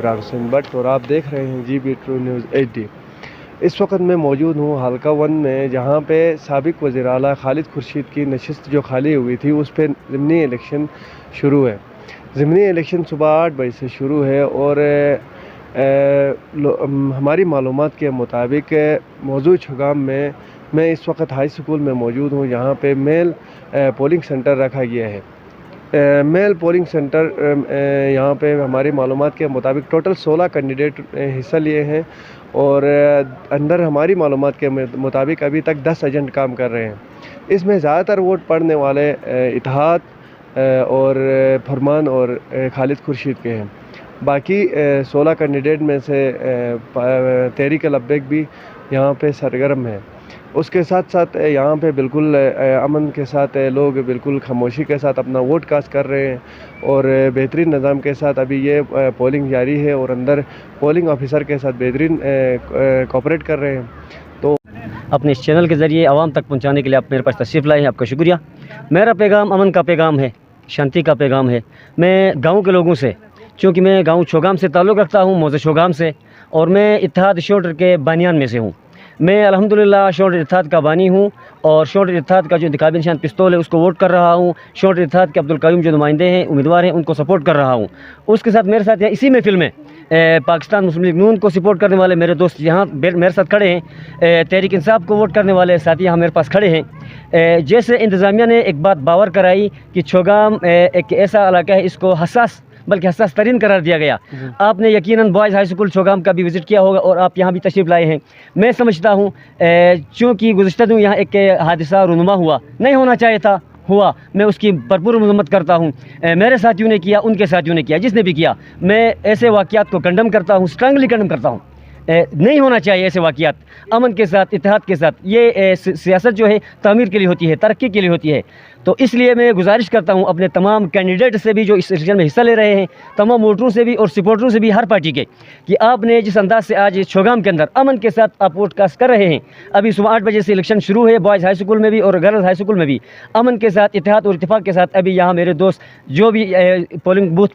ابرار حسین but اور آپ دیکھ رہے ہیں GB ٹرو نیوز HD۔ اس وقت میں موجود ہوں حلقہ 1 میں، جہاں پہ سابق وزیر اعلیٰ خالد خورشید کی نشست جو خالی ہوئی تھی اس پہ ضمنی الیکشن شروع ہے۔ ضمنی الیکشن صبح 8 بجے سے شروع ہے اور ہماری معلومات کے مطابق موضوع چھگام میں اس وقت ہائی اسکول میں موجود ہوں، جہاں پہ میل پولنگ سنٹر رکھا گیا ہے۔ میل پولنگ سنٹر یہاں پہ ہماری معلومات کے مطابق ٹوٹل 16 کینڈیڈیٹ حصہ لیے ہیں اور اندر ہماری معلومات کے مطابق ابھی تک 10 ایجنٹ کام کر رہے ہیں۔ اس میں زیادہ تر ووٹ پڑنے والے اتحاد اور فرمان اور خالد خورشید کے ہیں۔ باقی 16 کینڈیڈیٹ میں سے تحریک لبیک بھی یہاں پہ سرگرم ہے۔ اس کے ساتھ ساتھ یہاں پہ بالکل امن کے ساتھ لوگ بالکل خاموشی کے ساتھ اپنا ووٹ کاسٹ کر رہے ہیں اور بہترین نظام کے ساتھ ابھی یہ پولنگ جاری ہے اور اندر پولنگ آفیسر کے ساتھ بہترین کوآپریٹ کر رہے ہیں۔ تو اپنے اس چینل کے ذریعے عوام تک پہنچانے کے لیے آپ میرے پاس تشریف لائے ہیں، آپ کا شکریہ۔ میرا پیغام امن کا پیغام ہے، شانتی کا پیغام ہے۔ میں گاؤں کے لوگوں سے، چونکہ میں گاؤں چھوگام سے تعلق رکھتا ہوں، موضع چھوگام سے، اور میں اتحاد شوٹر کے بانیان میں سے ہوں۔ میں الحمدللہ شوٹر اتحاد کا بانی ہوں اور شوٹر اتحاد کا جو انتخابی نشان پستول ہے اس کو ووٹ کر رہا ہوں۔ شوٹر اتحاد کے عبدالقیوم جو نمائندے ہیں، امیدوار ہیں، ان کو سپورٹ کر رہا ہوں۔ اس کے ساتھ میرے ساتھ اسی محفل میں پاکستان مسلم لیگ نون کو سپورٹ کرنے والے میرے دوست یہاں میرے ساتھ کھڑے ہیں، تحریک انصاف کو ووٹ کرنے والے ساتھی یہاں میرے پاس کھڑے ہیں۔ جیسے انتظامیہ نے ایک بات باور کرائی کہ چھوگام ایک ایسا علاقہ ہے، اس کو بلکہ حساس ترین قرار دیا گیا۔ آپ نے یقیناً بوائز ہائی اسکول چھوگام کا بھی وزٹ کیا ہوگا اور آپ یہاں بھی تشریف لائے ہیں۔ میں سمجھتا ہوں چونکہ گزشتہ دنوں یہاں ایک حادثہ رونما ہوا، نہیں ہونا چاہیے تھا، ہوا، میں اس کی بھرپور مذمت کرتا ہوں۔ میرے ساتھیوں نے کیا، ان کے ساتھیوں نے کیا، جس نے بھی کیا، میں ایسے واقعات کو کنڈم کرتا ہوں، اسٹرانگلی کنڈم کرتا ہوں۔ نہیں ہونا چاہیے ایسے واقعات، امن کے ساتھ، اتحاد کے ساتھ۔ یہ سیاست جو ہے تعمیر کے لیے ہوتی ہے، ترقی کے لیے ہوتی ہے۔ تو اس لیے میں گزارش کرتا ہوں اپنے تمام کینڈیڈیٹ سے بھی جو اس الیکشن میں حصہ لے رہے ہیں، تمام ووٹروں سے بھی اور سپورٹروں سے بھی، ہر پارٹی کے، کہ آپ نے جس انداز سے آج چھوگام کے اندر امن کے ساتھ آپ ووٹ کاسٹ کر رہے ہیں۔ ابھی صبح 8 بجے سے الیکشن شروع ہے، بوائز ہائی اسکول میں بھی اور گرلز ہائی اسکول میں بھی امن کے ساتھ، اتحاد اور اتفاق کے ساتھ۔ ابھی یہاں میرے دوست جو بھی پولنگ بوتھ